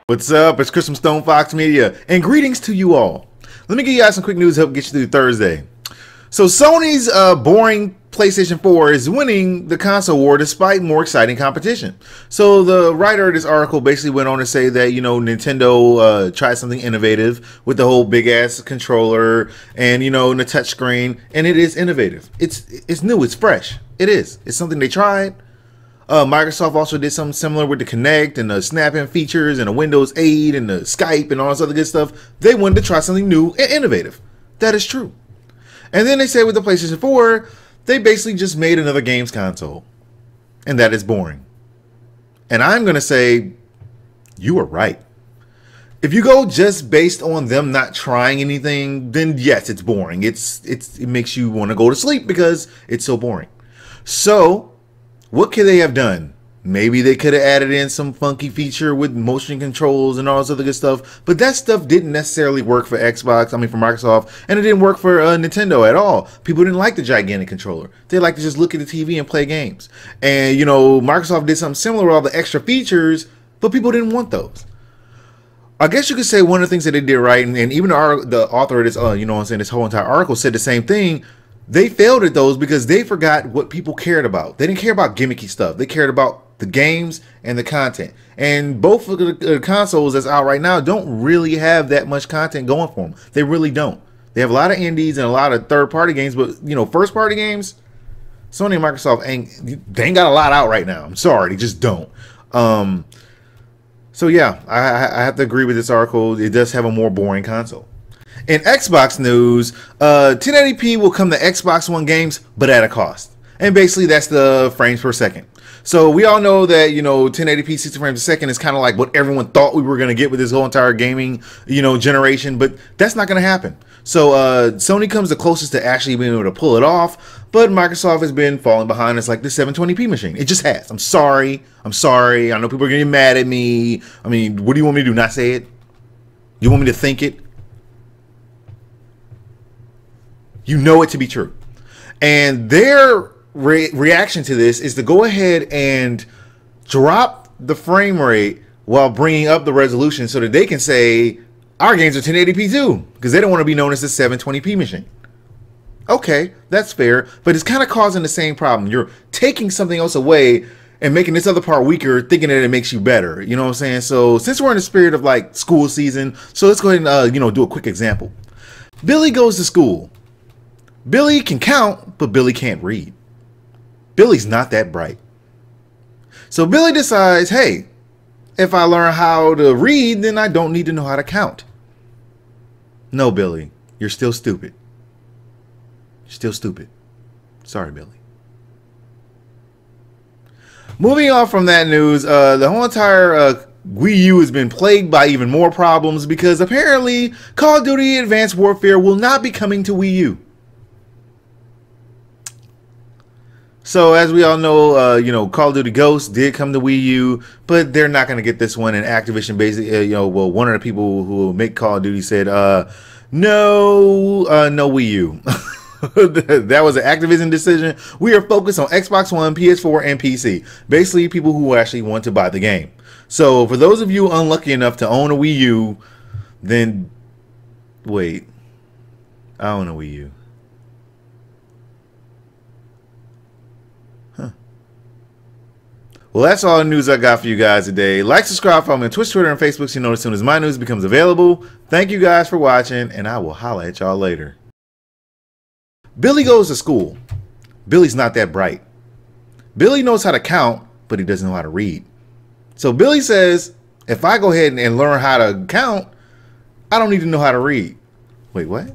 What's up? It's Chris from StonefoxMedia, and greetings to you all. Let me give you guys some quick news to help get you through Thursday. So Sony's boring PlayStation 4 is winning the console war despite more exciting competition. So the writer of this article basically went on to say that, Nintendo tried something innovative with the whole big ass controller and, the touchscreen, and it is innovative. It's new, it's fresh. It is. It's something they tried. Microsoft also did something similar with the Kinect and the snap-in features and the Windows 8 and the Skype and all this other good stuff. They wanted to try something new and innovative. That is true. And then they say with the PlayStation 4, they basically just made another games console. And that is boring. And I'm going to say, you are right. If you go just based on them not trying anything, then yes, it's boring. It makes you want to go to sleep because it's so boring. So, what could they have done? Maybe they could have added in some funky feature with motion controls and all this other good stuff, but that stuff didn't necessarily work for for Microsoft, and it didn't work for Nintendo at all. People didn't like the gigantic controller. They like to just look at the TV and play games. And, Microsoft did something similar with all the extra features, but people didn't want those. I guess you could say one of the things that they did right, and even the author of this, this whole entire article said the same thing. They failed at those because they forgot what people cared about. They didn't care about gimmicky stuff. They cared about the games and the content. And both of the consoles that's out right now don't really have that much content going for them. They really don't. They have a lot of indies and a lot of third-party games, but first-party games, Sony and Microsoft ain't got a lot out right now. I'm sorry, they just don't. So yeah, I have to agree with this article. It does have a more boring console. In Xbox news, 1080p will come to Xbox One games, but at a cost. And basically, that's the frames per second. So we all know that, 1080p 60 frames a second is kind of like what everyone thought we were going to get with this whole entire gaming, generation. But that's not going to happen. So Sony comes the closest to actually being able to pull it off. But Microsoft has been falling behind us like the 720p machine. It just has. I'm sorry. I know people are going to get mad at me. I mean, what do you want me to do? Not say it? You want me to think it? You know it to be true. And their reaction to this is to go ahead and drop the frame rate while bringing up the resolution so that they can say, our games are 1080p too, because they don't want to be known as the 720p machine. Okay, that's fair, but it's kind of causing the same problem. You're taking something else away and making this other part weaker, thinking that it makes you better. You know what I'm saying? So since we're in the spirit of like school season, so let's go ahead and do a quick example. Billy goes to school. Billy can count, but Billy can't read. Billy's not that bright. So Billy decides, hey, if I learn how to read, then I don't need to know how to count. No, Billy, you're still stupid. You're still stupid. Sorry, Billy. Moving on from that news, the whole entire Wii U has been plagued by even more problems because apparently Call of Duty Advanced Warfare will not be coming to Wii U. So as we all know, Call of Duty Ghosts did come to Wii U, but they're not going to get this one. And Activision basically, one of the people who make Call of Duty said, no Wii U. That was an Activision decision. We are focused on Xbox One, PS4, and PC. Basically, people who actually want to buy the game. So for those of you unlucky enough to own a Wii U, then wait, I own a Wii U. Well, that's all the news I got for you guys today. Like, subscribe, follow me on Twitch, Twitter, and Facebook so you know as soon as my news becomes available. Thank you guys for watching, and I will holla at y'all later. Billy goes to school. Billy's not that bright. Billy knows how to count, but he doesn't know how to read. So Billy says, if I go ahead and learn how to count, I don't need to know how to read. Wait, what?